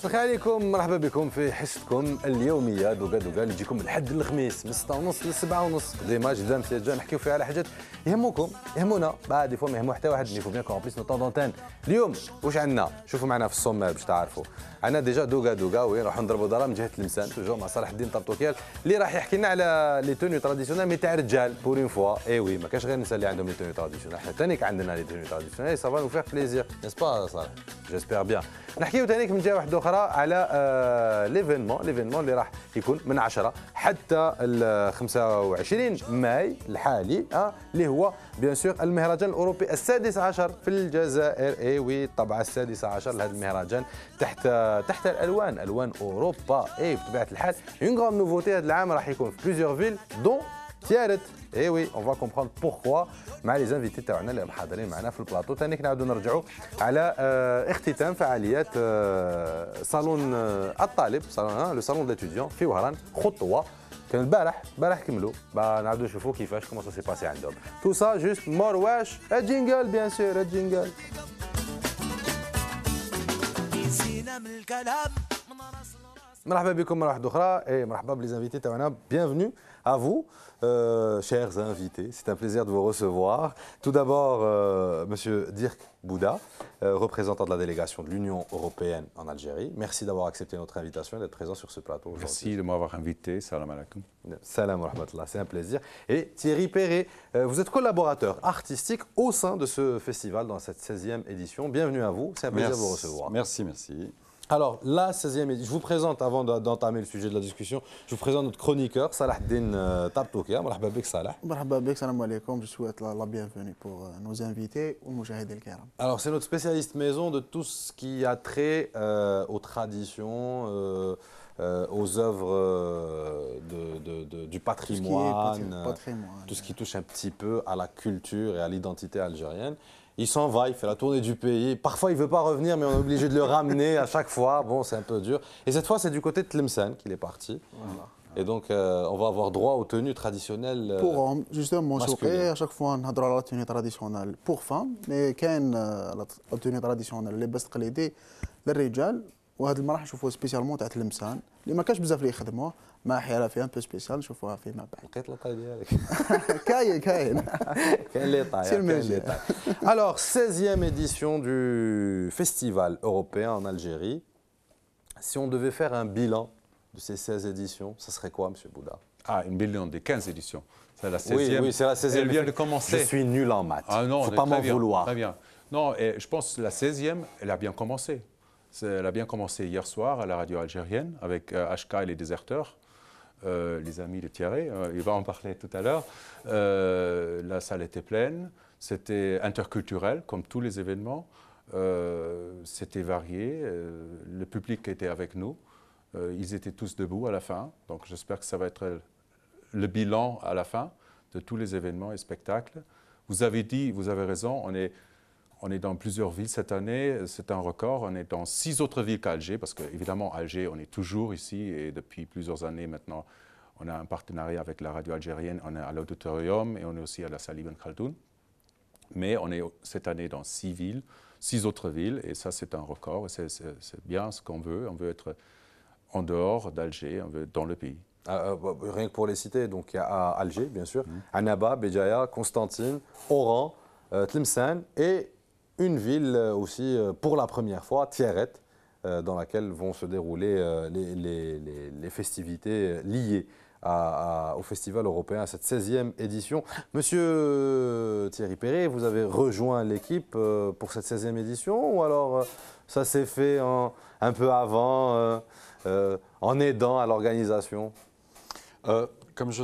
الخير عليكم، مرحبا بكم في حصتكم اليوميه دوكا دوكا اللي تجيكم من الحد للخميس من 6:30 ل 7:30 ديما جدا مسجله نحكيو فيها على حاجات يهموكم يهمونا بعد فوا ما يهمو حتى واحد مي فو بيان كون بليس نو طون دونتين. اليوم واش عندنا؟ شوفوا معنا في الصومال باش تعرفوا. عندنا ديجا دوكا دوكا وين نروحوا نضربوا ضرا من جهه تلمسان توجور مع صلاح الدين طرطوكيال اللي راح يحكي لنا على لي توني تراديسيونيل مي تاع رجال بور اون فوا. اي وي ما كاش غير النساء اللي عندهم لي توني تراديسيونيل، حنا ثاني عندنا لي توني تراديسيونيل سافا نو فيغ بليزير نيس با صالح جيسبيغ بيان. نحكيو ثاني من جهه واحده اخرى على ليفينمون اللي راح يكون من 10 حتى ال 25 ماي الحالي اللي هو بيان سور المهرجان الاوروبي السادس عشر في الجزائر. اي وي الطبعه السادسه عشر لهذا المهرجان تحت الوان اوروبا. اي بطبيعه الحال اون غراند نوفوتي هذا العام راح يكون في بليزيور فيل دون تيارت. اي وي اون فا كومبروندر بوركوا مع لي زانفيتي تاعنا اللي حاضرين معنا في البلاطو. ثاني نعاودوا نرجعوا على اختتام فعاليات صالون الطالب لو صالون ديتوديون في وهران خطوه. كان البارح كملوا نعاودوا نشوفوا كيفاش كومون سا سي باسي عندهم. تو سا جوست مورواش الجينجل بيان سور الجينجل. مرحبا بكم مرة واحدة أخرى et مرحبا بلي زانفيتي تاعنا. Bienvenue à vous, chers invités. C'est un plaisir de vous recevoir. Tout d'abord, Monsieur Dirk Bouda, représentant de la délégation de l'Union européenne en Algérie. Merci d'avoir accepté notre invitation et d'être présent sur ce plateau aujourd'hui. Merci de m'avoir invité. Salam alaikum. Salam wa rahmatullah, c'est un plaisir. Et Thierry Perret, vous êtes collaborateur artistique au sein de ce festival dans cette 16e édition. Bienvenue à vous, c'est un plaisir de vous recevoir. Merci, merci. Alors, la 16e édition, je vous présente, avant d'entamer le sujet de la discussion, je vous présente notre chroniqueur, Salah Din Tabtoukia. Marhaba bik Salah. Marhaba bik, salam alaikum. Je souhaite la bienvenue pour nos invités ou Moujahid El Karam. Alors, c'est notre spécialiste maison de tout ce qui a trait aux traditions, aux œuvres du patrimoine, tout ce qui touche un petit peu à la culture et à l'identité algérienne. Il s'en va, il fait la tournée du pays. Parfois, il ne veut pas revenir, mais on est obligé de le ramener à chaque fois. Bon, c'est un peu dur. Et cette fois, c'est du côté de Tlemcen qu'il est parti. Voilà. Et donc, on va avoir droit aux tenues traditionnelles pour hommes, justement, à chaque fois, on a la tenue traditionnelle pour femmes. Mais quand la tenue traditionnelle, les best qualités, les régals, وهذا المره نشوفوه سبيسيالمون تاع تلمسان اللي ما كاش بزاف اللي يخدموه مع حيره فيها ان بو سبيسيال نشوفوها فيما بعد. لقيت لطاي ديالك. كاين les tailles. Alors, 16e édition du festival européen en Algérie. Si on devait faire un bilan de ces 16 éditions, ça serait quoi, M. Bouda? Ah, un bilan des 15 éditions. C'est la 16e. Oui, c'est la 16e. Elle vient de commencer. Je suis nul en maths. Ah non, faut pas m'en vouloir. Très bien. Non, et je pense que la 16e, elle a bien commencé. Elle a bien commencé hier soir à la radio algérienne avec HK et les déserteurs, les amis de Thierry, il va en parler tout à l'heure. La salle était pleine, c'était interculturel comme tous les événements, c'était varié, le public était avec nous, ils étaient tous debout à la fin, donc j'espère que ça va être le bilan à la fin de tous les événements et spectacles. Vous avez dit, vous avez raison, on est dans plusieurs villes cette année, c'est un record. On est dans 6 autres villes qu'Alger, parce qu'évidemment, Alger, on est toujours ici et depuis plusieurs années maintenant, on a un partenariat avec la radio algérienne, on est à l'auditorium et on est aussi à la salle Ibn Khaldoun. Mais on est cette année dans 6 villes, 6 autres villes, et ça c'est un record, et c'est bien ce qu'on veut. On veut être en dehors d'Alger, on veut être dans le pays. Rien que pour les citer, donc il y a à Alger, bien sûr, Annaba, Béjaïa, Constantine, Oran, Tlemcen et une ville aussi, pour la première fois, Tiaret, dans laquelle vont se dérouler les festivités liées au Festival européen, à cette 16e édition. Monsieur Thierry Perret, vous avez rejoint l'équipe pour cette 16e édition ou alors ça s'est fait un peu avant, en aidant à l'organisation? Comme je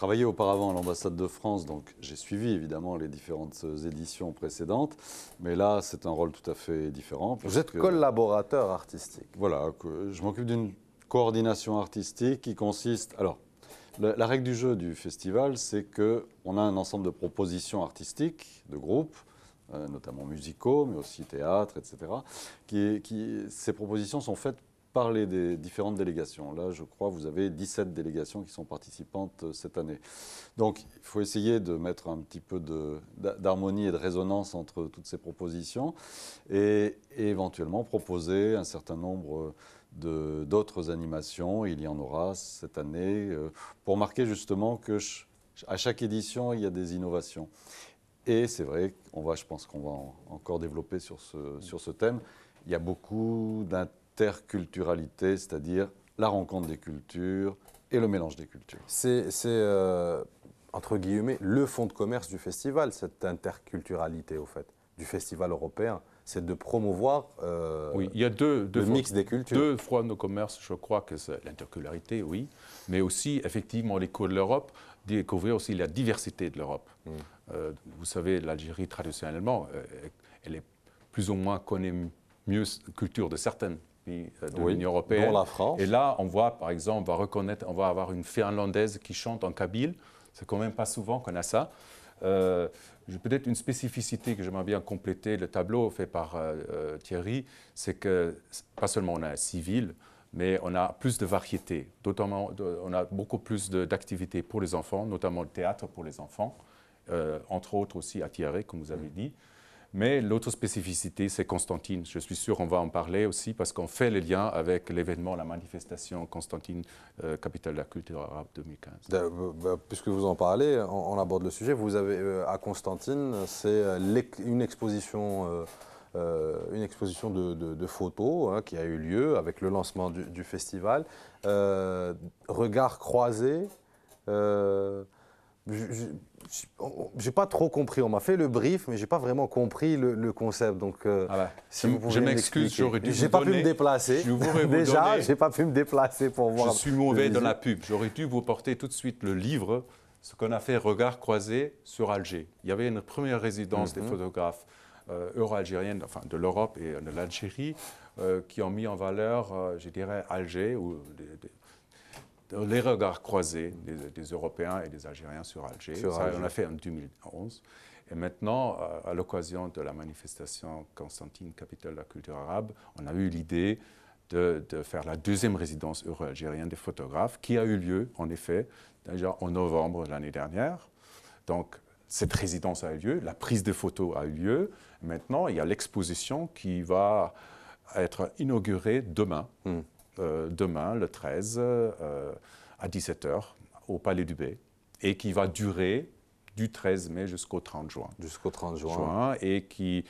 travaillé auparavant à l'ambassade de France, donc j'ai suivi évidemment les différentes éditions précédentes, mais là c'est un rôle tout à fait différent. Vous êtes collaborateur artistique. Voilà, je m'occupe d'une coordination artistique qui consiste... Alors, la règle du jeu du festival, c'est qu'on a un ensemble de propositions artistiques, de groupes, notamment musicaux, mais aussi théâtre, etc. Ces propositions sont faites par les différentes délégations. Là, je crois que vous avez 17 délégations qui sont participantes cette année. Donc, il faut essayer de mettre un petit peu d'harmonie et de résonance entre toutes ces propositions et éventuellement proposer un certain nombre d'autres animations. Il y en aura cette année pour marquer justement qu'à chaque édition, il y a des innovations. Et c'est vrai, je pense qu'on va encore développer sur ce thème. Il y a beaucoup d'interculturalité, c'est-à-dire la rencontre des cultures et le mélange des cultures. C'est entre guillemets, le fonds de commerce du festival, cette interculturalité, au fait, du festival européen. C'est de promouvoir oui, il y a le mix des cultures. Deux fonds de commerce, je crois que c'est l'interculturalité, oui, mais aussi, effectivement, les cours de l'Europe, découvrir aussi la diversité de l'Europe. Vous savez, l'Algérie, traditionnellement, elle est plus ou moins connaît mieux la culture de certains pays de l'Union européenne. Dont la France. Et là, on voit, par exemple, on va avoir une finlandaise qui chante en kabyle. C'est quand même pas souvent qu'on a ça. J'ai peut-être une spécificité que j'aimerais bien compléter. Le tableau fait par Thierry, c'est que pas seulement on a un civil, mais on a plus de variété. On a beaucoup plus d'activités pour les enfants, notamment le théâtre pour les enfants, entre autres aussi à Thierry, comme vous avez dit. Mais l'autre spécificité, c'est Constantine. Je suis sûr qu'on va en parler aussi parce qu'on fait le lien avec l'événement, la manifestation Constantine, capitale de la culture arabe 2015. Puisque vous en parlez, on aborde le sujet. Vous avez à Constantine, c'est une exposition de photos qui a eu lieu avec le lancement du festival. Regard croisé. J'ai pas trop compris. On m'a fait le brief, mais j'ai pas vraiment compris le concept. Donc, si je m'excuse, j'aurais dû j'ai pas pu me déplacer. Déjà, j'ai pas pu me déplacer pour voir. Je suis mauvais dans la pub. J'aurais dû vous porter tout de suite le livre, ce qu'on a fait Regard croisé sur Alger. Il y avait une première résidence des photographes euro-algériennes, enfin de l'Europe et de l'Algérie, qui ont mis en valeur, je dirais, Alger ou les regards croisés des Européens et des Algériens sur Alger. Ça, on l'a fait en 2011. Et maintenant, à l'occasion de la manifestation Constantine, capitale de la culture arabe, on a eu l'idée de faire la deuxième résidence euro-algérienne des photographes, qui a eu lieu, en effet, déjà en novembre de l'année dernière. Donc, cette résidence a eu lieu, la prise de photos a eu lieu. Maintenant, il y a l'exposition qui va être inaugurée demain. Demain, le 13, à 17h, au Palais du Bay, et qui va durer du 13 mai jusqu'au 30 juin. Jusqu'au 30 juin. Et qui...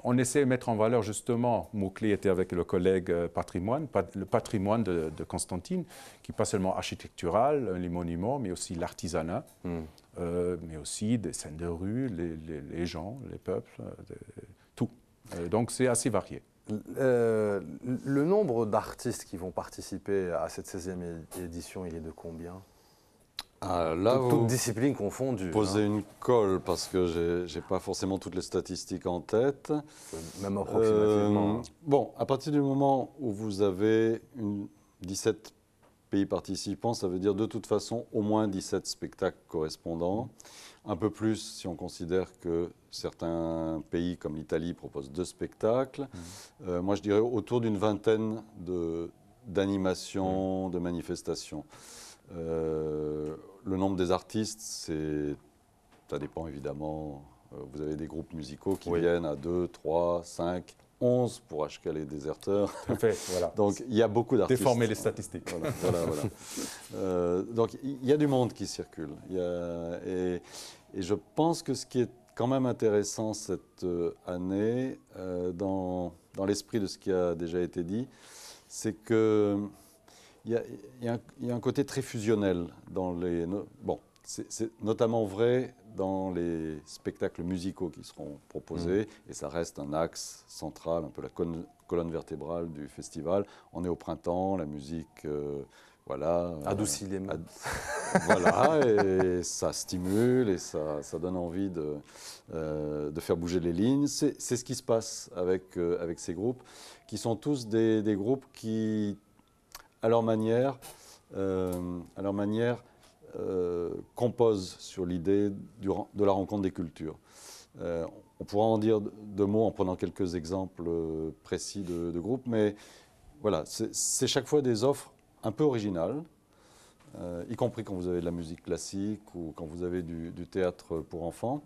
on essaie de mettre en valeur, justement, mot-clé était avec le collègue patrimoine, le patrimoine de Constantine, qui n'est pas seulement architectural, les monuments, mais aussi l'artisanat, mais aussi des scènes de rue, les gens, les peuples, tout. Donc c'est assez varié. Le nombre d'artistes qui vont participer à cette 16e édition, il est de combien? Là, toute discipline confondue. Posez une colle parce que je n'ai pas forcément toutes les statistiques en tête. Même approximativement. Bon, à partir du moment où vous avez 17 pays participants, ça veut dire de toute façon au moins 17 spectacles correspondants. Un peu plus si on considère que certains pays comme l'Italie proposent 2 spectacles. Moi, je dirais autour d'une vingtaine d'animations, de manifestations. Le nombre des artistes, ça dépend évidemment. Vous avez des groupes musicaux qui viennent à 2, 3, 5, 11 pour HK les Déserteurs. Voilà. Donc il y a beaucoup d'artistes. Déformer les statistiques. Voilà. Donc il y a du monde qui circule. Et je pense que ce qui est quand même intéressant cette année, dans l'esprit de ce qui a déjà été dit, c'est que il y a un côté très fusionnel dans les... Bon, c'est notamment vrai dans les spectacles musicaux qui seront proposés, et ça reste un axe central, un peu la colonne vertébrale du festival. On est au printemps, la musique voilà. Adoucit les mains. Voilà, et ça stimule et ça donne envie de faire bouger les lignes. C'est ce qui se passe avec ces groupes, qui sont tous des groupes qui, à leur manière, composent sur l'idée de la rencontre des cultures. On pourra en dire deux mots en prenant quelques exemples précis de groupes, mais voilà, c'est chaque fois des offres un peu originales, y compris quand vous avez de la musique classique ou quand vous avez du théâtre pour enfants.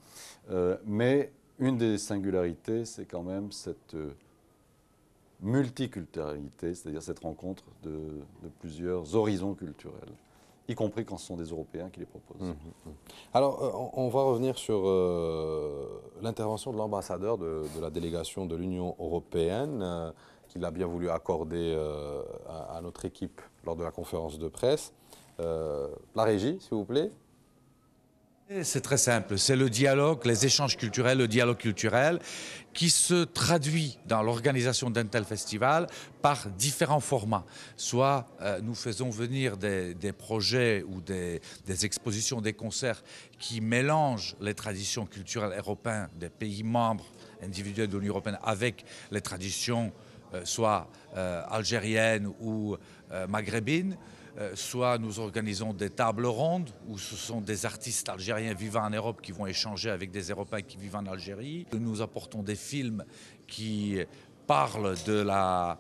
Mais une des singularités, c'est quand même cette multiculturalité, c'est-à-dire cette rencontre de plusieurs horizons culturels, y compris quand ce sont des Européens qui les proposent. Alors, on va revenir sur l'intervention de l'ambassadeur de la délégation de l'Union européenne, qu'il a bien voulu accorder à notre équipe lors de la conférence de presse. La régie, s'il vous plaît. C'est très simple, c'est le dialogue, les échanges culturels, le dialogue culturel qui se traduit dans l'organisation d'un tel festival par différents formats. Soit nous faisons venir des projets ou des expositions, des concerts qui mélangent les traditions culturelles européennes des pays membres individuels de l'Union européenne avec les traditions soit algériennes ou maghrébines. Soit nous organisons des tables rondes où ce sont des artistes algériens vivant en Europe qui vont échanger avec des Européens qui vivent en Algérie. Nous apportons des films qui parlent de la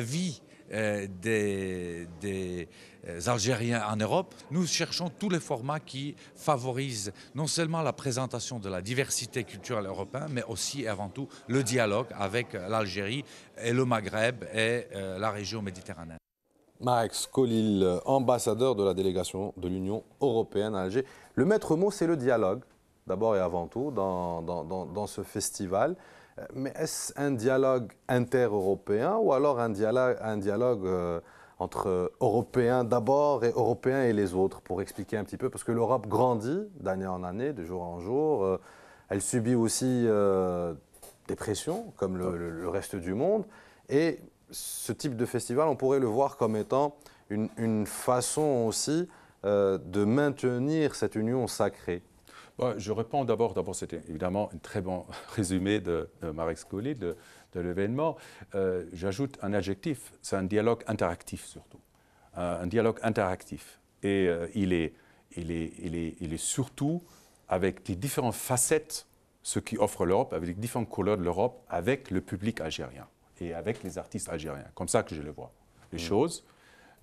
vie des Algériens en Europe. Nous cherchons tous les formats qui favorisent non seulement la présentation de la diversité culturelle européenne, mais aussi et avant tout le dialogue avec l'Algérie et le Maghreb et la région méditerranéenne. Marek Skolil, ambassadeur de la délégation de l'Union européenne à Alger. Le maître mot, c'est le dialogue, d'abord et avant tout, dans ce festival. Mais est-ce un dialogue inter-européen ou alors un dialogue entre Européens d'abord et Européens et les autres, pour expliquer un petit peu, parce que l'Europe grandit d'année en année, de jour en jour. Elle subit aussi des pressions, comme le reste du monde. Et ce type de festival, on pourrait le voir comme étant une façon aussi de maintenir cette union sacrée. Je réponds d'abord, c'était évidemment un très bon résumé de Marek Skolil de l'événement. J'ajoute un adjectif, c'est un dialogue interactif surtout. Un dialogue interactif. Et il est surtout avec les différentes facettes, ce qui offre l'Europe, avec les différentes couleurs de l'Europe, avec le public algérien et avec les artistes algériens. Comme ça que je le vois, les choses.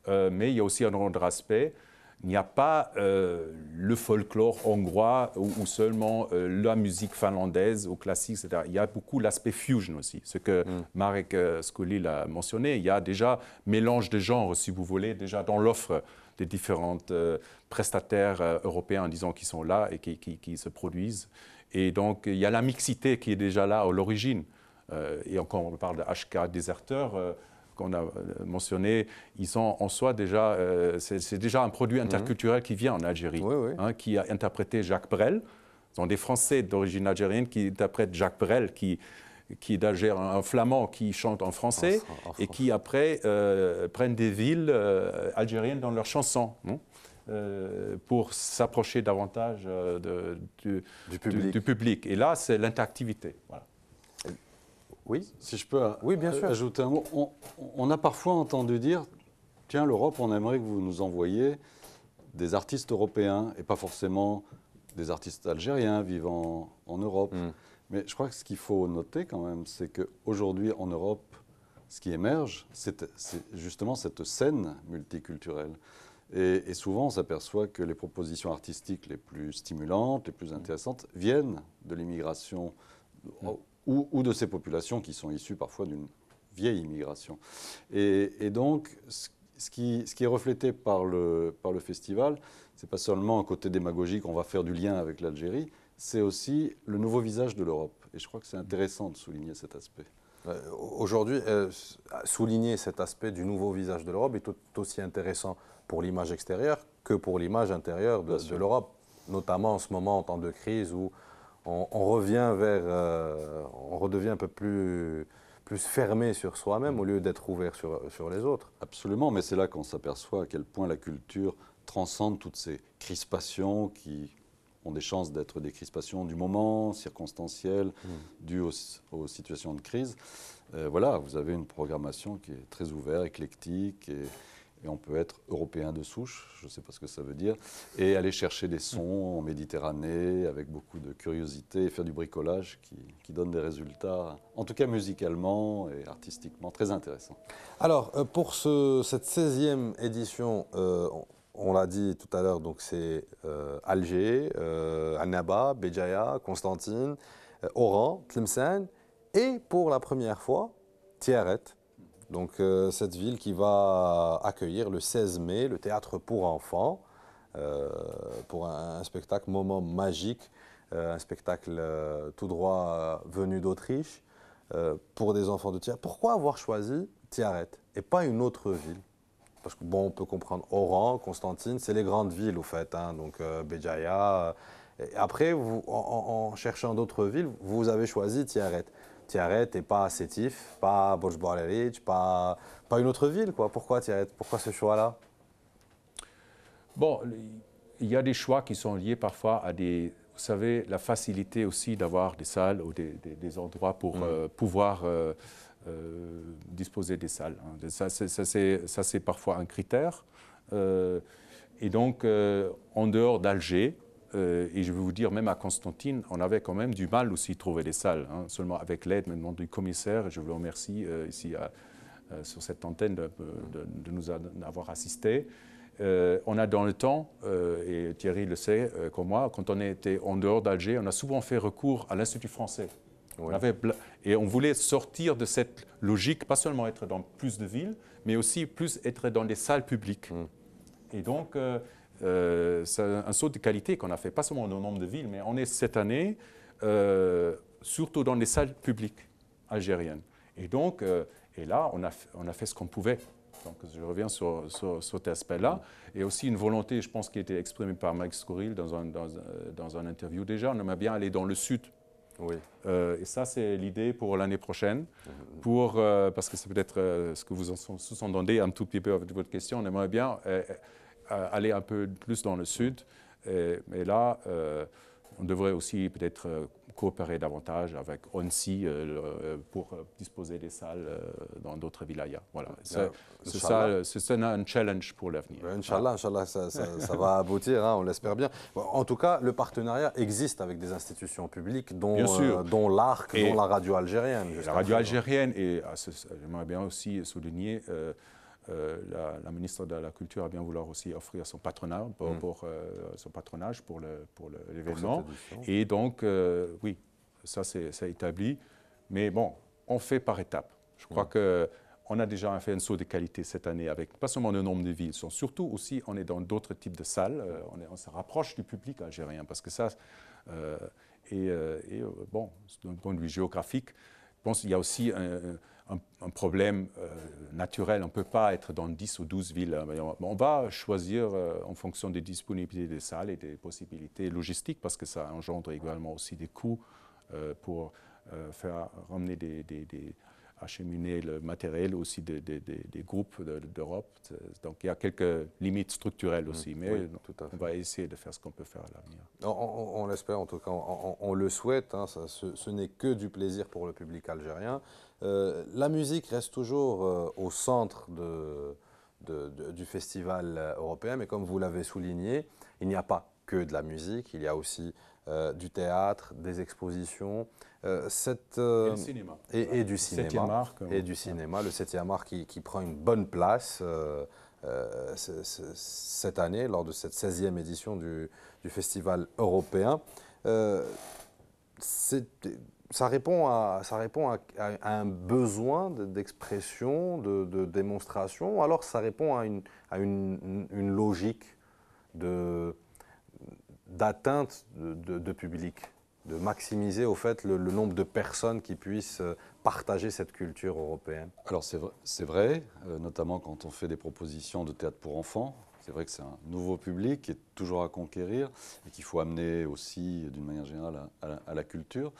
Mais il y a aussi un autre aspect. Il n'y a pas le folklore hongrois ou seulement la musique finlandaise ou classique, etc. Il y a beaucoup l'aspect fusion aussi, ce que Marek Skolil a mentionné. Il y a déjà mélange de genres, si vous voulez, déjà dans l'offre des différents prestataires européens, disons, qui sont là et qui se produisent. Et donc, il y a la mixité qui est déjà là à l'origine. Et encore, on parle de HK Déserteur, qu'on a mentionné, ils sont en soi déjà, c'est déjà un produit interculturel qui vient en Algérie, qui a interprété Jacques Brel. Ce sont des Français d'origine algérienne qui interprètent Jacques Brel, qui est d'Alger, un flamand qui chante en français et qui après prennent des villes algériennes dans leurs chansons. Pour s'approcher davantage du public. Et là, c'est l'interactivité. Voilà. Oui, si je peux bien sûr. Ajouter un mot. On a parfois entendu dire, tiens, l'Europe, on aimerait que vous nous envoyiez des artistes européens et pas forcément des artistes algériens vivant en Europe. Mais je crois que ce qu'il faut noter quand même, c'est qu'aujourd'hui en Europe, ce qui émerge, c'est justement cette scène multiculturelle. Et souvent, on s'aperçoit que les propositions artistiques les plus stimulantes, les plus intéressantes, viennent de l'immigration ou de ces populations qui sont issues parfois d'une vieille immigration. Et donc, ce qui est reflété par le festival, ce n'est pas seulement un côté démagogique, on va faire du lien avec l'Algérie, c'est aussi le nouveau visage de l'Europe. Et je crois que c'est intéressant de souligner cet aspect. Aujourd'hui, souligner cet aspect du nouveau visage de l'Europe est tout aussi intéressant pour l'image extérieure que pour l'image intérieure de l'Europe, notamment en ce moment en temps de crise où on redevient un peu plus plus fermé sur soi-même au lieu d'être ouvert sur les autres. Absolument, mais c'est là qu'on s'aperçoit à quel point la culture transcende toutes ces crispations qui ont des chances d'être des crispations du moment, circonstancielles, dues aux situations de crise. Voilà, vous avez une programmation qui est très ouverte, éclectique, et on peut être européen de souche, je ne sais pas ce que ça veut dire, et aller chercher des sons en Méditerranée avec beaucoup de curiosité et faire du bricolage qui donne des résultats, en tout cas musicalement et artistiquement, très intéressants. Alors, pour cette 16e édition, on l'a dit tout à l'heure, donc c'est Alger, Annaba, Béjaïa, Constantine, Oran, Tlemcen, et pour la première fois, Tiaret. Donc cette ville qui va accueillir le 16 mai le théâtre pour enfants pour un spectacle moment magique, un spectacle tout droit venu d'Autriche pour des enfants de Tiaret. Pourquoi avoir choisi Tiaret et pas une autre ville? Parce que bon, on peut comprendre Oran, Constantine, c'est les grandes villes au fait, hein, donc Béjaïa. Et après, en cherchant d'autres villes, vous avez choisi Tiaret. Tiaret et pas Sétif, pas Borj Bouarerich, pas une autre ville, quoi. Pourquoi Tiaret? Pourquoi ce choix-là? Bon, il y a des choix qui sont liés parfois à des... Vous savez, la facilité aussi d'avoir des salles ou des endroits pour pouvoir disposer des salles. Hein. Ça, c'est parfois un critère. Et donc, en dehors d'Alger, et je vais vous dire, même à Constantine, on avait quand même du mal aussi à trouver des salles, hein, seulement avec l'aide maintenant du commissaire. Je vous remercie ici sur cette antenne de nous avoir assistés. On a dans le temps, et Thierry le sait comme moi, quand on était en dehors d'Alger, on a souvent fait recours à l'Institut français. Oui. Et on voulait sortir de cette logique, pas seulement être dans plus de villes, mais aussi plus être dans des salles publiques. Et donc, c'est un saut de qualité qu'on a fait, pas seulement au nombre de villes, mais on est cette année surtout dans les salles publiques algériennes. Et donc, et là, on a fait ce qu'on pouvait. Donc, je reviens sur cet aspect-là. Et aussi une volonté, je pense, qui a été exprimée par Max Coril dans un interview déjà. On aimerait bien aller dans le sud. Oui. Et ça, c'est l'idée pour l'année prochaine. Parce que c'est peut-être ce que vous en sous-entendez un tout petit peu avec votre question. On aimerait bien aller un peu plus dans le sud. Mais là, on devrait aussi peut-être coopérer davantage avec ONSI pour disposer des salles dans d'autres wilayas. Voilà. C'est un challenge pour l'avenir. Inch'Allah, ça va aboutir, hein, on l'espère bien. En tout cas, le partenariat existe avec des institutions publiques, dont l'ARC, dont la radio algérienne. La radio algérienne, et j'aimerais bien aussi souligner... la ministre de la Culture a bien voulu aussi offrir son patronage pour l'événement. Et donc, oui, ça c'est établi. Mais bon, on fait par étapes. Je crois qu'on a déjà fait un saut de qualité cette année avec pas seulement le nombre de villes, surtout aussi on est dans d'autres types de salles. On se rapproche du public algérien parce que ça, bon, d'un point de vue géographique, je pense qu'il y a aussi un problème naturel. On ne peut pas être dans 10 ou 12 villes. On va choisir en fonction des disponibilités des salles et des possibilités logistiques parce que ça engendre également aussi des coûts pour faire ramener acheminer le matériel aussi des groupes d'Europe. Donc il y a quelques limites structurelles aussi, mais oui, on va essayer de faire ce qu'on peut faire à l'avenir. On l'espère en tout cas, on le souhaite, hein, ce n'est que du plaisir pour le public algérien. La musique reste toujours au centre du festival européen, mais comme vous l'avez souligné, il n'y a pas que de la musique, il y a aussi du théâtre, des expositions, et du cinéma. Le 7e art qui prend une bonne place cette année, lors de cette 16e édition du festival européen. Ça répond à un besoin d'expression, de démonstration, ou alors ça répond à une logique d'atteinte de public, de maximiser au fait le nombre de personnes qui puissent partager cette culture européenne. Alors c'est vrai, notamment quand on fait des propositions de théâtre pour enfants. C'est vrai que c'est un nouveau public qui est toujours à conquérir et qu'il faut amener aussi, d'une manière générale, à la culture.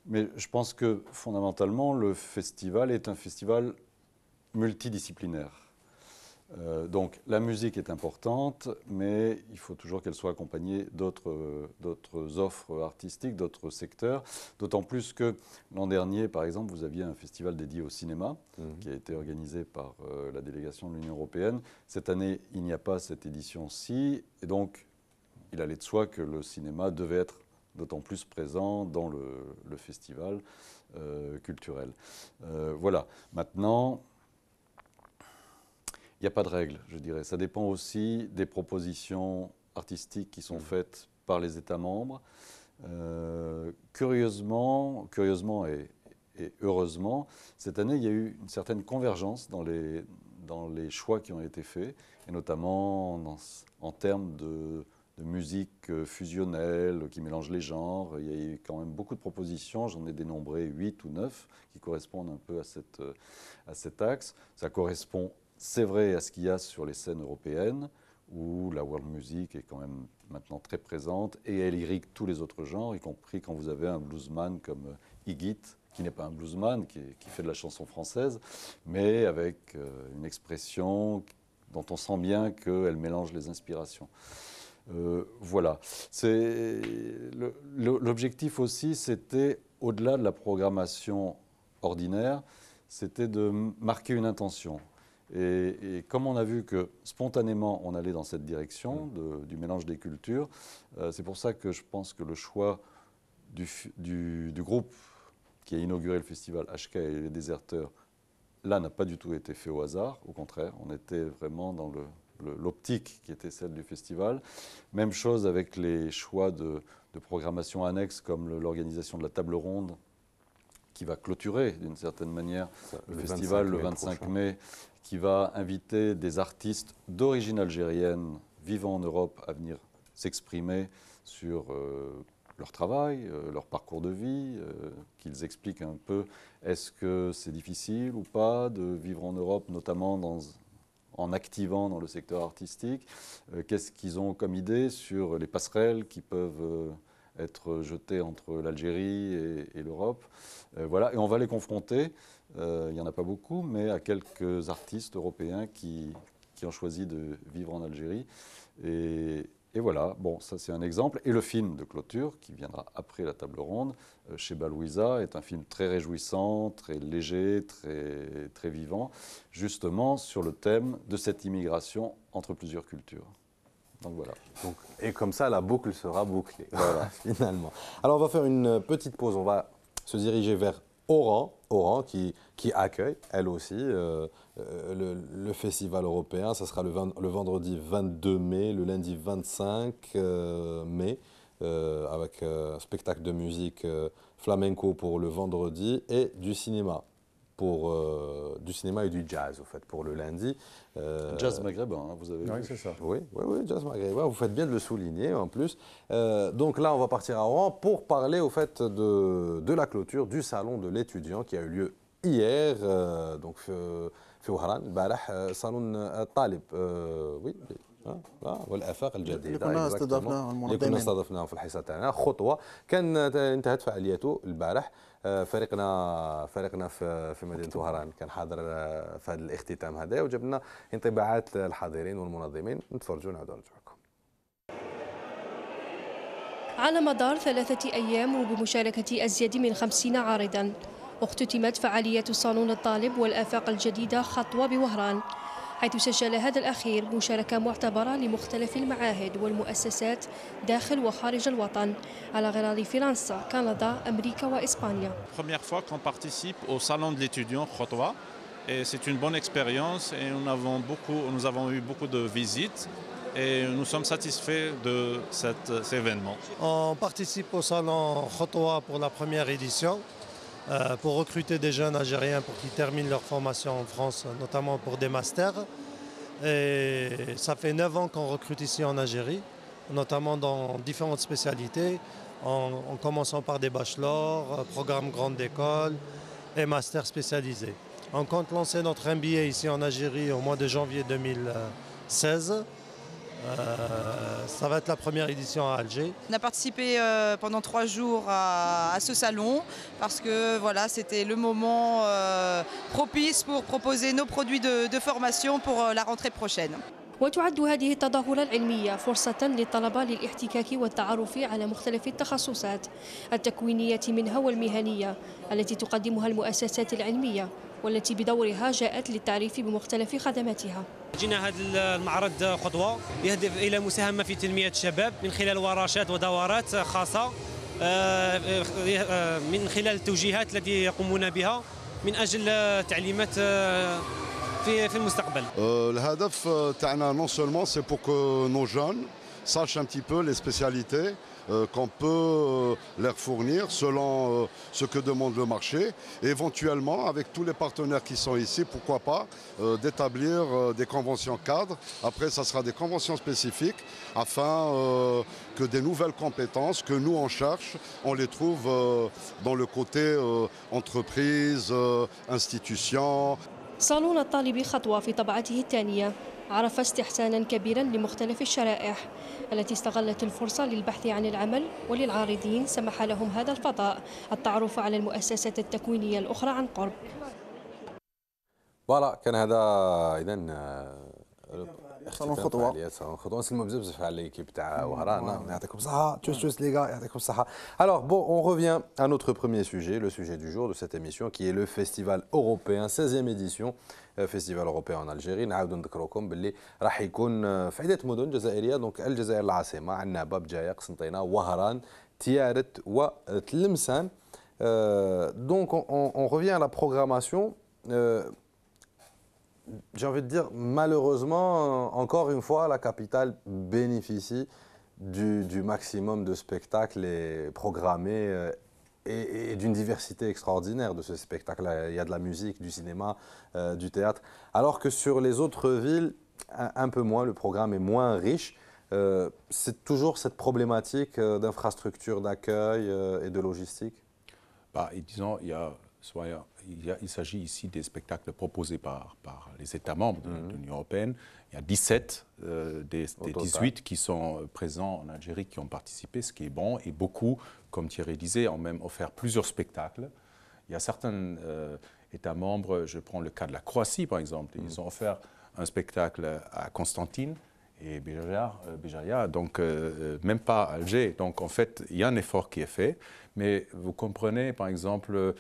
Mais je pense que fondamentalement, le festival est un festival multidisciplinaire. Donc la musique est importante, mais il faut toujours qu'elle soit accompagnée d'autres offres artistiques, d'autres secteurs. D'autant plus que l'an dernier, par exemple, vous aviez un festival dédié au cinéma qui a été organisé par la délégation de l'Union européenne. Cette année, il n'y a pas cette édition-ci, et donc il allait de soi que le cinéma devait être d'autant plus présent dans le festival culturel. Voilà. Maintenant, il n'y a pas de règle, je dirais. Ça dépend aussi des propositions artistiques qui sont faites par les États membres. Curieusement et heureusement, cette année, il y a eu une certaine convergence dans les choix qui ont été faits, et notamment en termes de musique fusionnelle qui mélange les genres. Il y a eu quand même beaucoup de propositions, j'en ai dénombré 8 ou 9 qui correspondent un peu à cet axe. Ça correspond, c'est vrai, à ce qu'il y a sur les scènes européennes, où la world music est quand même maintenant très présente, et elle irrigue tous les autres genres, y compris quand vous avez un bluesman comme Igit, qui n'est pas un bluesman, qui fait de la chanson française, mais avec une expression dont on sent bien qu'elle mélange les inspirations. Voilà. L'objectif aussi, c'était, au-delà de la programmation ordinaire, c'était de marquer une intention. Et comme on a vu que spontanément on allait dans cette direction du mélange des cultures, c'est pour ça que je pense que le choix du groupe qui a inauguré le festival HK et les Déserteurs, là, n'a pas du tout été fait au hasard. Au contraire, on était vraiment dans l'optique qui était celle du festival. Même chose avec les choix de programmation annexe, comme l'organisation de la table ronde, qui va clôturer d'une certaine manière le festival le 25 mai, qui va inviter des artistes d'origine algérienne vivant en Europe à venir s'exprimer sur leur travail, leur parcours de vie, qu'ils expliquent un peu est-ce que c'est difficile ou pas de vivre en Europe, notamment en activant dans le secteur artistique, qu'est-ce qu'ils ont comme idée sur les passerelles qui peuvent être jetées entre l'Algérie et l'Europe. Voilà, et on va les confronter, il n'y en a pas beaucoup, mais à quelques artistes européens qui ont choisi de vivre en Algérie. Et voilà, bon, ça c'est un exemple. Et le film de clôture, qui viendra après la table ronde, chez Balouisa, est un film très réjouissant, très léger, très vivant, justement sur le thème de cette immigration entre plusieurs cultures. Donc voilà. Et comme ça, la boucle sera bouclée, voilà, finalement. Alors on va faire une petite pause, on va se diriger vers Oran qui accueille, elle aussi, le festival européen. Ça sera le vendredi 22 mai, le lundi 25 mai, avec un spectacle de musique flamenco pour le vendredi et du cinéma. Du cinéma et du jazz, au fait, pour le lundi. Jazz maghrébin, hein, vous avez vu. Oui, c'est ça. Oui, jazz maghrébin, vous faites bien de le souligner en plus. Donc là, on va partir à Oran pour parler, au fait, de la clôture du salon de l'étudiant qui a eu lieu hier, donc في وهران البارح صالون الطالب oui والآفاق الجديدة اللي كنا استضفناهم في الحصة تاعنا خطوة كان انتهت فعاليته البارح فريقنا في مدينة وهران كان حاضر في هذا الاختتام هذا وجاب لنا انطباعات الحاضرين والمنظمين نتفرجوا ونعودوا نرجعوا لكم. على مدار 3 أيام وبمشاركة أزيد من 50 عارضاً اختتمت فعالية صالون الطالب والآفاق الجديدة خطوة بوهران، حيث سجل هذا الأخير مشاركة معتبرة لمختلف المعاهد والمؤسسات داخل وخارج الوطن على غرار فرنسا، كندا، أمريكا وإسبانيا. Première fois qu'on participe au salon de l'étudiant Khotwa et c'est une bonne expérience et nous avons eu beaucoup de visites et nous sommes satisfaits de cet événement. On participe au salon Khotwa pour la première édition. Pour recruter des jeunes Algériens pour qu'ils terminent leur formation en France, notamment pour des masters. Et ça fait 9 ans qu'on recrute ici en Algérie, notamment dans différentes spécialités, en commençant par des bachelors, programmes grandes écoles et masters spécialisés. On compte lancer notre MBA ici en Algérie au mois de janvier 2016. Ça va être la première édition à Alger. On a participé pendant 3 jours à ce salon parce que voilà, c'était le moment propice pour proposer nos produits de formation pour la rentrée prochaine. وتعد هذه التظاهرة العلمية فرصة للطلبة للاحتكاك والتعرف على مختلف التخصصات التكوينية منها والمهنية التي تقدمها المؤسسات العلمية والتي بدورها جاءت للتعريف بمختلف خدماتها. جينا هذا المعرض خطوة يهدف إلى مساهمة في تنمية الشباب من خلال ورشات ودورات خاصة من خلال التوجيهات التي يقومون بها من أجل تعليمات في المستقبل. الهدف تاعنا non seulement c'est pour que nos jeunes sachent un petit peu les spécialités qu'on peut leur fournir selon ce que demande le marché et éventuellement avec tous les partenaires qui sont ici, pourquoi pas d'établir des conventions cadres. Après ça sera des conventions spécifiques afin que des nouvelles compétences que nous on cherche, on les trouve dans le côté entreprise, institution. صالون الطالب خطوة في طبعته الثانية عرف استحسانا كبيرا لمختلف الشرائح التي استغلت الفرصة للبحث عن العمل، وللعارضين سمح لهم هذا الفضاء التعرف على المؤسسات التكوينية الأخرى عن قرب. فوالا كان هذا إذا صالون خطوة. صالون خطوة. نسلموا بزاف على ليكيب تاع وهران، يعطيكم الصحة، تشوس لي غا، يعطيكم الصحة. Alors bon, on revient à notre premier sujet, le sujet du jour de cette émission qui est le festival européen 16e édition. فيستيفال اوروبي ان الجيري. نعاودوا نذكركم باللي راح يكون في عده مدن جزائريه، دونك الجزائر العاصمه، عنابه، بجايه، قسنطينه، وهران، تيارت وتلمسان. Donc on revient à la programmation. J'ai envie de dire, malheureusement, encore une fois, la capitale bénéficie du maximum de spectacles programmés et d'une diversité extraordinaire de ce spectacle. Il y a de la musique, du cinéma, du théâtre. Alors que sur les autres villes, un peu moins, le programme est moins riche. C'est toujours cette problématique d'infrastructure d'accueil et de logistique. Disons, il s'agit ici des spectacles proposés par les États membres de l'Union européenne. Il y a 17 des 18 qui sont présents en Algérie qui ont participé, ce qui est bon. Et beaucoup, comme Thierry disait, ont même offert plusieurs spectacles. Il y a certains États membres, je prends le cas de la Croatie par exemple, ils ont offert un spectacle à Constantine et Béjaïa, donc même pas à Alger. Donc en fait, il y a un effort qui est fait. Mais vous comprenez, par exemple,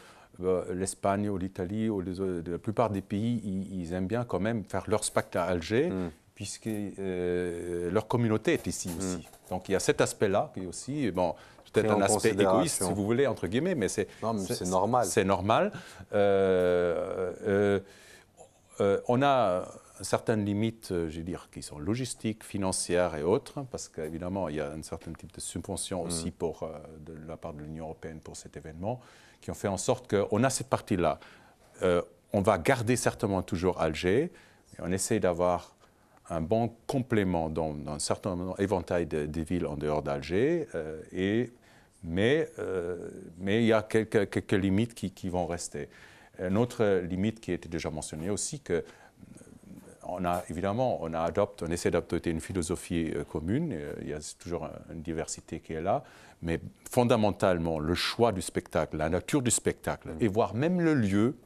l'Espagne ou l'Italie ou la plupart des pays, ils aiment bien quand même faire leur spectacle à Alger, puisque leur communauté est ici aussi. Donc il y a cet aspect-là qui est aussi, bon, peut-être un aspect égoïste, si vous voulez, entre guillemets, mais c'est normal. C'est normal. On a certaines limites, je veux dire, qui sont logistiques, financières et autres, parce qu'évidemment, il y a un certain type de subvention aussi de la part de l'Union européenne pour cet événement, qui ont fait en sorte qu'on a cette partie-là. On va garder certainement toujours Alger, et on essaie d'avoir un bon complément dans un certain éventail des villes en dehors d'Alger, mais il y a quelques limites qui vont rester. Une autre limite qui a été déjà mentionnée aussi, que on essaie d'adopter une philosophie commune, il y a toujours une diversité qui est là, mais fondamentalement, le choix du spectacle, la nature du spectacle, et voire même le lieu,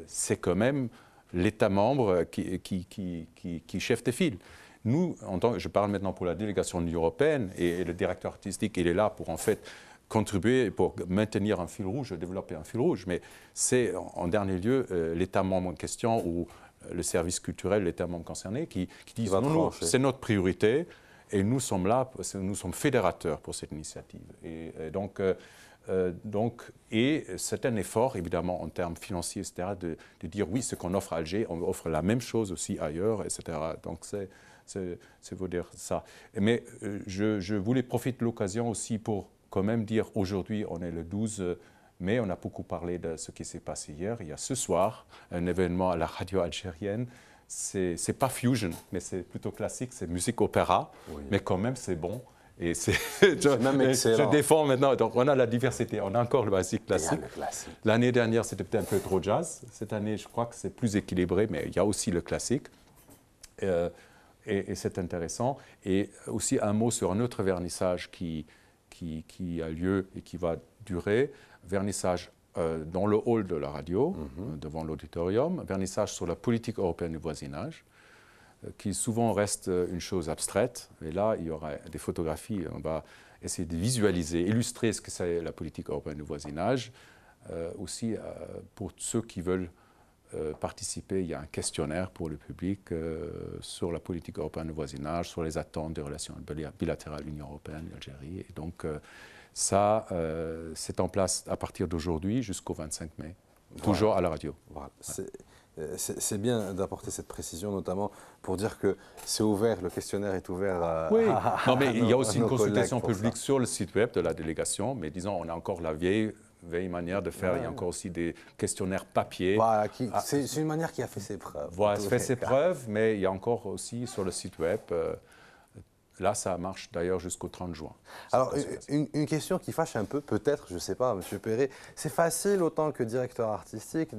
c'est quand même l'État membre qui chef de file. Nous, je parle maintenant pour la délégation de l'Union européenne, et le directeur artistique, il est là pour en fait contribuer pour maintenir un fil rouge, développer un fil rouge, mais c'est en dernier lieu l'État membre en question ou le service culturel, l'État membre concerné, qui disent non, c'est notre priorité et nous sommes là, nous sommes fédérateurs pour cette initiative. Et c'est un effort, évidemment, en termes financiers, etc., de dire oui, ce qu'on offre à Alger, on offre la même chose aussi ailleurs, etc. Donc c'est vous dire ça. Mais je voulais profiter de l'occasion aussi pour quand même dire aujourd'hui, on est le 12 mai, on a beaucoup parlé de ce qui s'est passé hier. Il y a ce soir un événement à la radio algérienne. C'est pas fusion, mais c'est plutôt classique, c'est musique-opéra, mais quand même c'est bon. Et même excellent. Je défends maintenant, donc on a la diversité, on a encore le basique classique. L'année dernière, c'était peut-être un peu trop jazz. Cette année, je crois que c'est plus équilibré, mais il y a aussi le classique. et c'est intéressant. Et aussi un mot sur un autre vernissage qui a lieu et qui va durer. Vernissage dans le hall de la radio, devant l'auditorium. Vernissage sur la politique européenne du voisinage, qui souvent reste une chose abstraite. Et là, il y aura des photographies. On va essayer de visualiser, illustrer ce que c'est la politique européenne du voisinage. Aussi, pour ceux qui veulent participer, il y a un questionnaire pour le public sur la politique européenne du voisinage, sur les attentes des relations bilatérales Union européenne et Algérie. Et donc, ça, c'est en place à partir d'aujourd'hui jusqu'au 25 mai, toujours à la radio. Voilà. C'est bien d'apporter cette précision, notamment pour dire que c'est ouvert, le questionnaire est ouvert à. Oui, non, mais il y a aussi une consultation publique sur le site web de la délégation, mais disons, on a encore la vieille manière de faire. Il y a encore aussi des questionnaires papier. Voilà, c'est une manière qui a fait ses preuves. Voilà, ça fait ses preuves, mais il y a encore aussi sur le site web. Là, ça marche d'ailleurs jusqu'au 30 juin. Alors, une question qui fâche un peu, peut-être, je ne sais pas, M. Perret, c'est facile, autant que directeur artistique,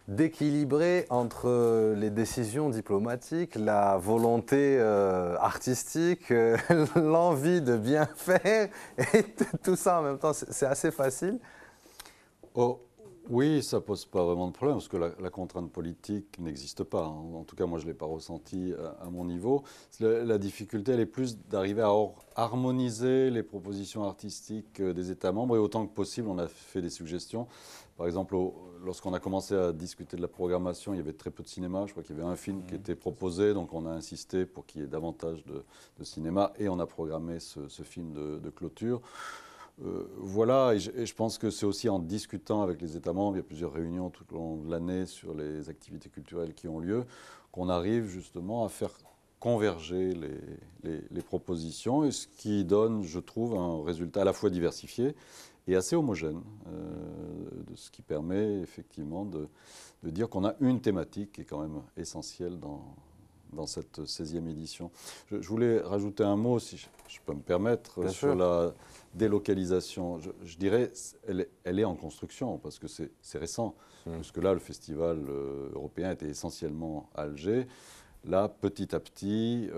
d'équilibrer entre les décisions diplomatiques, la volonté artistique, l'envie de bien faire, et tout ça en même temps. C'est assez facile. Oui, ça ne pose pas vraiment de problème, parce que la contrainte politique n'existe pas. En tout cas, moi, je ne l'ai pas ressenti à mon niveau. La difficulté, elle est plus d'arriver à harmoniser les propositions artistiques des États membres, et autant que possible, on a fait des suggestions. Par exemple, lorsqu'on a commencé à discuter de la programmation, il y avait très peu de cinéma. Je crois qu'il y avait un film qui était proposé, donc on a insisté pour qu'il y ait davantage de cinéma, et on a programmé ce film de clôture. Voilà, et je pense que c'est aussi en discutant avec les États membres, il y a plusieurs réunions tout au long de l'année sur les activités culturelles qui ont lieu, qu'on arrive justement à faire converger les propositions, et ce qui donne, je trouve, un résultat à la fois diversifié et assez homogène, ce qui permet effectivement de dire qu'on a une thématique qui est quand même essentielle dans cette 16e édition. Je voulais rajouter un mot, si je peux me permettre, sur la délocalisation. Je dirais elle est en construction, parce que c'est récent. Jusque-là, le festival européen était essentiellement à Alger. Là, petit à petit,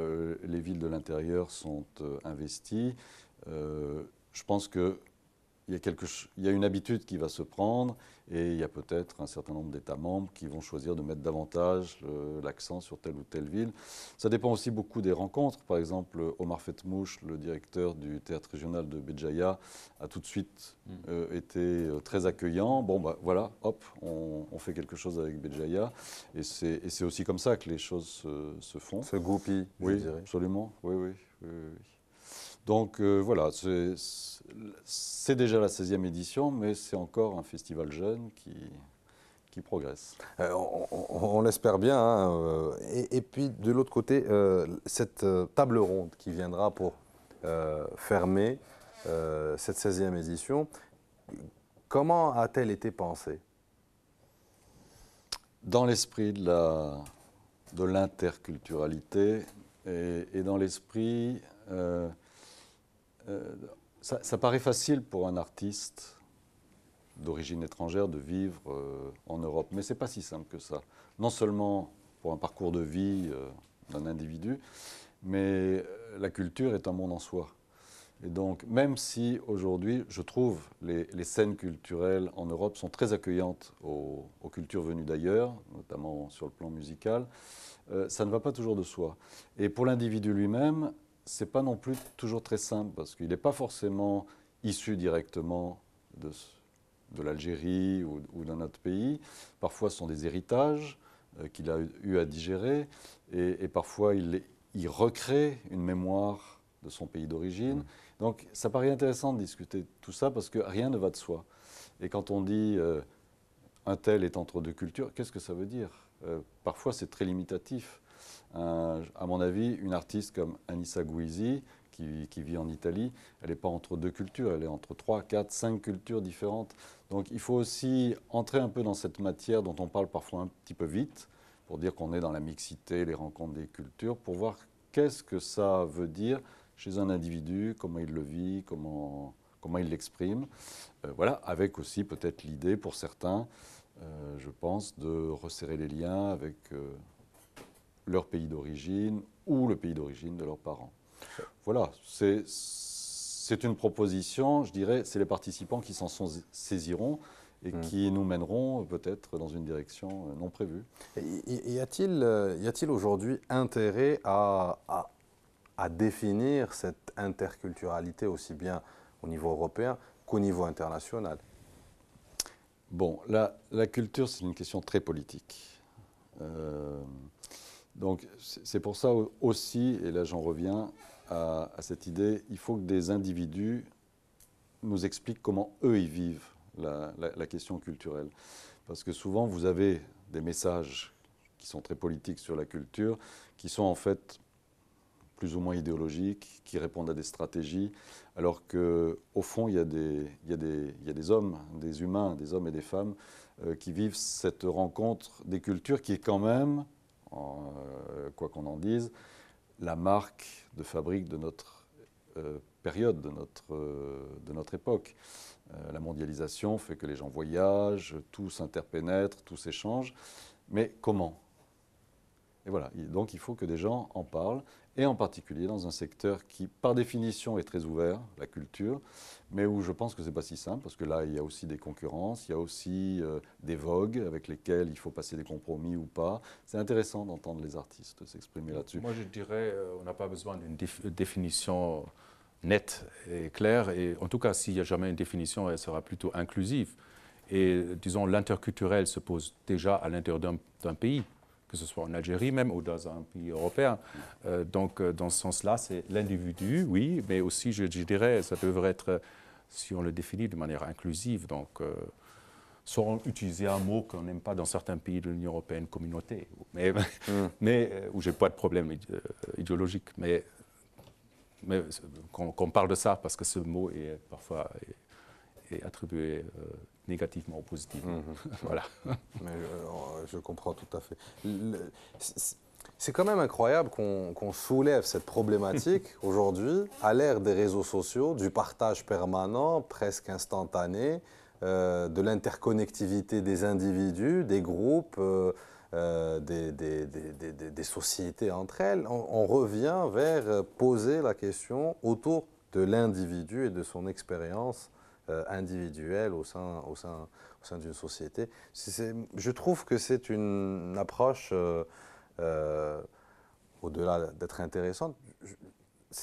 les villes de l'intérieur sont investies. Je pense qu'il y a une habitude qui va se prendre, et il y a peut-être un certain nombre d'États membres qui vont choisir de mettre davantage l'accent sur telle ou telle ville. Ça dépend aussi beaucoup des rencontres. Par exemple, Omar Fetmouch, le directeur du théâtre régional de Béjaïa, a tout de suite été très accueillant. Bon, bah, voilà, hop, on fait quelque chose avec Béjaïa. Et c'est aussi comme ça que les choses se font. Se goupillent, oui, je dirais. Absolument, oui. Donc voilà, c'est déjà la 16e édition, mais c'est encore un festival jeune qui progresse. On l'espère bien. Hein, et puis de l'autre côté, cette table ronde qui viendra pour fermer cette 16e édition, comment a-t-elle été pensée? Dans l'esprit de l'interculturalité et dans l'esprit... ça paraît facile pour un artiste d'origine étrangère de vivre en Europe, mais ce n'est pas si simple que ça. Non seulement pour un parcours de vie d'un individu, mais la culture est un monde en soi. Et donc, même si aujourd'hui, je trouve, les scènes culturelles en Europe sont très accueillantes aux cultures venues d'ailleurs, notamment sur le plan musical, ça ne va pas toujours de soi. Et pour l'individu lui-même, ce n'est pas non plus toujours très simple, parce qu'il n'est pas forcément issu directement de l'Algérie ou d'un autre pays. Parfois, ce sont des héritages qu'il a eu à digérer, et parfois, il recrée une mémoire de son pays d'origine. Donc, ça paraît intéressant de discuter de tout ça, parce que rien ne va de soi. Et quand on dit un tel est entre deux cultures, qu'est-ce que ça veut dire? Parfois, c'est très limitatif. À mon avis, une artiste comme Anissa Gouizi, qui vit en Italie, elle n'est pas entre deux cultures, elle est entre 3, 4, 5 cultures différentes. Donc il faut aussi entrer un peu dans cette matière dont on parle parfois un petit peu vite, pour dire qu'on est dans la mixité, les rencontres des cultures, pour voir qu'est-ce que ça veut dire chez un individu, comment il le vit, comment il l'exprime. Voilà, avec aussi peut-être l'idée pour certains, je pense, de resserrer les liens avec leur pays d'origine ou le pays d'origine de leurs parents. Voilà, c'est une proposition, je dirais, c'est les participants qui s'en saisiront et qui nous mèneront peut-être dans une direction non prévue. Y a-t-il aujourd'hui intérêt à définir cette interculturalité aussi bien au niveau européen qu'au niveau international? Bon, la culture, c'est une question très politique. Donc c'est pour ça aussi, et là j'en reviens à cette idée, il faut que des individus nous expliquent comment eux ils vivent la question culturelle. Parce que souvent vous avez des messages qui sont très politiques sur la culture, qui sont en fait plus ou moins idéologiques, qui répondent à des stratégies, alors qu'au fond il y a des hommes, des humains, des hommes et des femmes qui vivent cette rencontre des cultures qui est quand même, quoi qu'on en dise, la marque de fabrique de notre période, de notre époque. La mondialisation fait que les gens voyagent, tout s'interpénètre, tout s'échange, mais comment? Et voilà, donc il faut que des gens en parlent, et en particulier dans un secteur qui, par définition, est très ouvert, la culture, mais où je pense que ce n'est pas si simple, parce que là, il y a aussi des concurrences, il y a aussi des vogues avec lesquelles il faut passer des compromis ou pas. C'est intéressant d'entendre les artistes s'exprimer là-dessus. Moi, je dirais on n'a pas besoin d'une définition nette et claire, et en tout cas, s'il n'y a jamais une définition, elle sera plutôt inclusive. Et disons, l'interculturel se pose déjà à l'intérieur d'un pays, que ce soit en Algérie même ou dans un pays européen. Donc, dans ce sens-là, c'est l'individu, oui, mais aussi, je dirais, ça devrait être, si on le définit de manière inclusive, donc, sans utiliser un mot qu'on n'aime pas dans certains pays de l'Union européenne, communauté, mais où je n'ai pas de problème idéologique, mais qu'on parle de ça, parce que ce mot est parfois attribué négativement ou positivement. Voilà. Mais je comprends tout à fait. C'est quand même incroyable qu'on soulève cette problématique aujourd'hui, à l'ère des réseaux sociaux, du partage permanent, presque instantané, de l'interconnectivité des individus, des groupes, des sociétés entre elles. On revient vers poser la question autour de l'individu et de son expérience individuelle au sein d'une société. Je trouve que c'est une approche, au-delà d'être intéressante,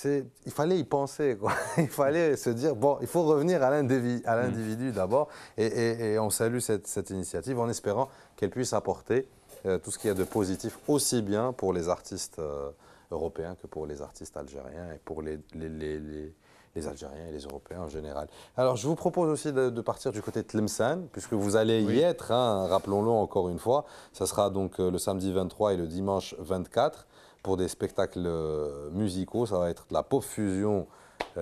il fallait y penser, quoi. Il fallait se dire, bon, il faut revenir à l'individu d'abord, et on salue cette initiative en espérant qu'elle puisse apporter tout ce qu'il y a de positif, aussi bien pour les artistes européens que pour les artistes algériens et pour les Algériens et les Européens en général. Alors, je vous propose aussi de partir du côté de Tlemcen, puisque vous allez y être, hein, rappelons-le encore une fois. Ça sera donc le samedi 23 et le dimanche 24 pour des spectacles musicaux. Ça va être de la pop fusion,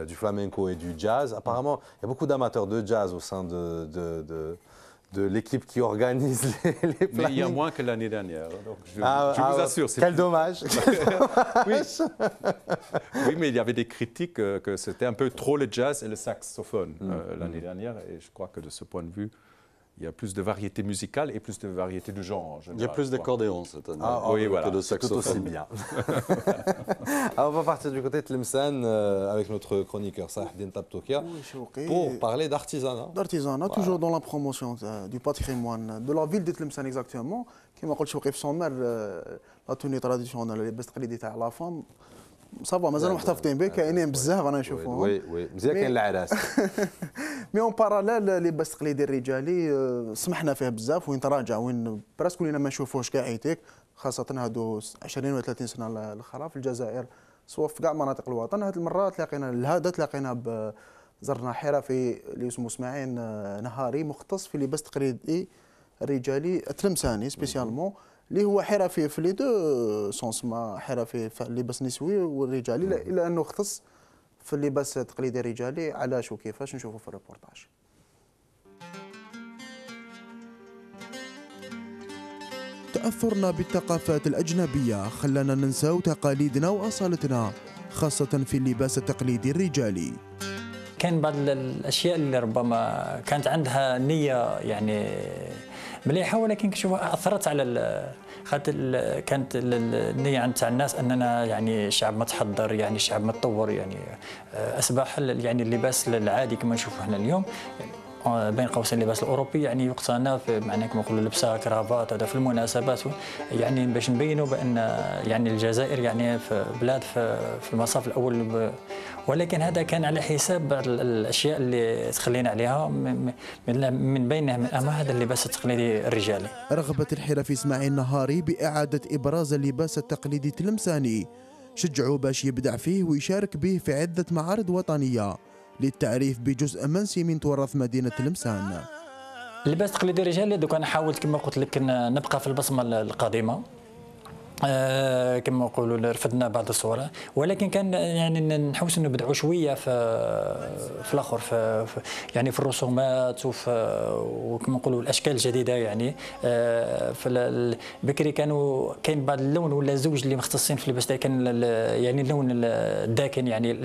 du flamenco et du jazz. Apparemment, il y a beaucoup d'amateurs de jazz au sein de l'équipe qui organise les plannings. Mais il y a moins que l'année dernière. Donc je vous assure. Quel dommage. Oui, mais il y avait des critiques que c'était un peu trop le jazz et le saxophone l'année dernière. Et je crois que de ce point de vue, il y a plus de variété musicale et plus de variété de genre en général. Il y a plus d'accordéon cette année oui, voilà. que de saxophone. Tout aussi bien. Alors, on va partir du côté de Tlemcen avec notre chroniqueur Sahdine Tabtoukia pour parler d'artisanat. D'artisanat, toujours dans la promotion du patrimoine de la ville de Tlemcen exactement. Comme قلت شوقي في سومر لا توني تراديسيونال اللي بس تقليدي تاع لا فام صافا مازالوا محتفظين به كاينين بزاف انا نشوفوهم. وي مزيان كاين العراس. مي اون باراليل اللباس التقليدي الرجالي سمحنا فيه بزاف وين تراجع وين براسك ولينا ما نشوفوش كاع عيتيك خاصه هادو 20 و 30 سنه الاخرى في الجزائر سواء في كاع مناطق الوطن. هاد المره تلاقينا لهذا تلاقينا زرنا حرفي اللي اسمه اسماعيل نهاري مختص في لباس تقليدي الرجالي التلمساني سبيسيالمون اللي هو حرفي في لي دو سونس ما حرفي في اللباس النسوي والرجالي الا انه اختص في اللباس التقليدي الرجالي. علاش وكيفاش نشوفوا في الريبورتاج. تأثرنا بالثقافات الأجنبية خلانا ننساو تقاليدنا وأصالتنا خاصة في اللباس التقليدي الرجالي. كان بعض الأشياء اللي ربما كانت عندها نية يعني مليحه، ولكن كنشوفها اثرت على خاطر كانت النيه عند الناس اننا يعني شعب متحضر، يعني شعب متطور، يعني اصبح يعني اللباس العادي كما نشوفه احنا اليوم بين قوسين اللباس الاوروبي يعني يقتنى في معنى كما نقولوا لبسها كرافات هذا في المناسبات، يعني باش نبينوا بان يعني الجزائر يعني في بلاد في المصاف الاول، ولكن هذا كان على حساب الاشياء اللي تخلينا عليها من بينها من هذا اللباس التقليدي الرجالي. رغبة الحرفي اسماعيل نهاري بإعادة إبراز اللباس التقليدي التلمساني شجعوا باش يبدع فيه ويشارك به في عدة معارض وطنية للتعريف بجزء منسي من تراث مدينة تلمسان. اللباس التقليدي الرجالي دوك انا حاولت كما قلت لك نبقى في البصمه القديمه، كما نقولوا رفدنا بعض الصور، ولكن كان يعني نحوس نبدعوا شويه في الاخر يعني في الرسومات وكما نقولوا الاشكال الجديده. يعني في بكري كاين بعض اللون ولا زوج اللي مختصين في اللباس، كان يعني اللون الداكن، يعني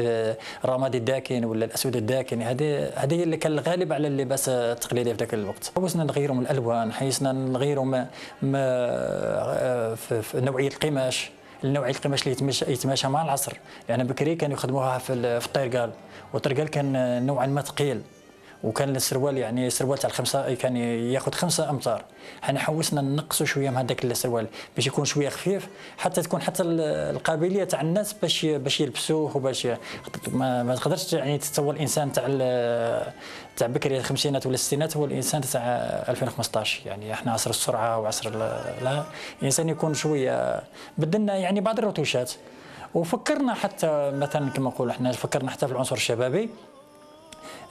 الرمادي الداكن ولا الاسود الداكن، هذه اللي كان الغالب على اللباس التقليدي في ذاك الوقت. حوسنا نغيروا من الالوان، حيسنا نغيروا في نوعيه القماش، القماش اللي يتماشى مع العصر. يعني بكري كانوا يخدموها في الطرقال، والطرقال كان نوعا ما ثقيل، وكان السروال يعني السروال تاع الخمسه كان ياخذ 5 أمتار. حنا حوسنا نقصوا شويه من هذاك السروال باش يكون شويه خفيف، حتى تكون حتى القابليه تاع الناس باش يلبسوه، وباش ما تقدرش يعني تتصور الانسان تاع بكري الخمسينات ولا الستينات هو الانسان تاع 2015. يعني احنا عصر السرعه وعصر لا الانسان يكون شويه بدلنا يعني بعض الروتوشات. وفكرنا حتى مثلا كما نقول احنا فكرنا حتى في العنصر الشبابي،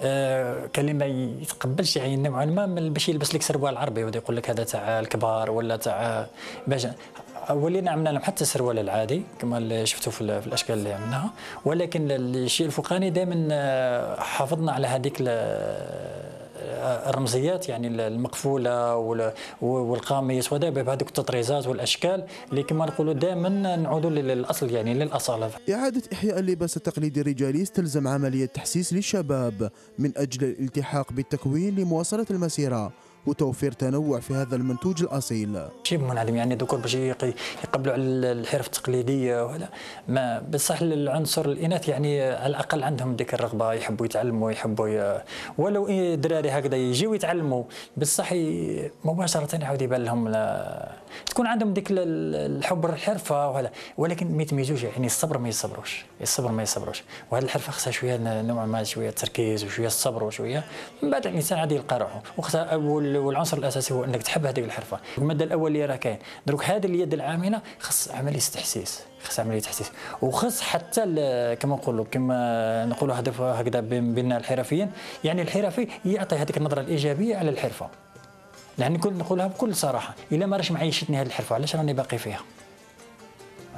كان اللي ما يتقبلش يعني نوعا ما باش يلبس لك سروال عربي ويقول لك هذا تاع الكبار ولا تاع باش ولينا عملنا لهم حتى السروال العادي كما اللي شفتوا في الاشكال اللي عملناها، ولكن الشيء الفوقاني دائما حافظنا على هذيك الرمزيات يعني المقفوله والقاميس ودابا بهذوك التطريزات والاشكال اللي كما نقولوا دائما نعودوا للاصل يعني للاصاله. إعادة إحياء اللباس التقليدي الرجالي تستلزم عملية تحسيس للشباب من أجل الالتحاق بالتكوين لمواصلة المسيرة وتوفير تنوع في هذا المنتوج الأصيل. شيء منعدم يعني دوك باش يقبلوا على الحرف التقليديه وهذا، ما بصح العنصر الاناث يعني على الاقل عندهم ديك الرغبه، يحبوا يتعلموا، يحبوا ولو الدراري هكذا يجيو يتعلموا بصح مباشره يعاود يبان لهم تكون عندهم ديك الحب الحرفه وهذا، ولكن ما يتميزوش يعني الصبر ما يصبروش، وهذه الحرفه خصها شويه نوع ما شويه تركيز وشويه الصبر وشويه من بعد الانسان عادي يلقى روحه. والعنصر الاساسي هو انك تحب هذيك الحرفه. الماده الاوليه راه كاين دروك هذه اليد العامله خص عمليه تحسيس، وخص حتى كما نقولوا هدف هكذا بين الحرفيين، يعني الحرفي يعطي هذيك النظره الايجابيه على الحرفه. يعني كنت نقولها بكل صراحه، الا ما راش معيشتني هذه الحرفه علاش راني باقي فيها؟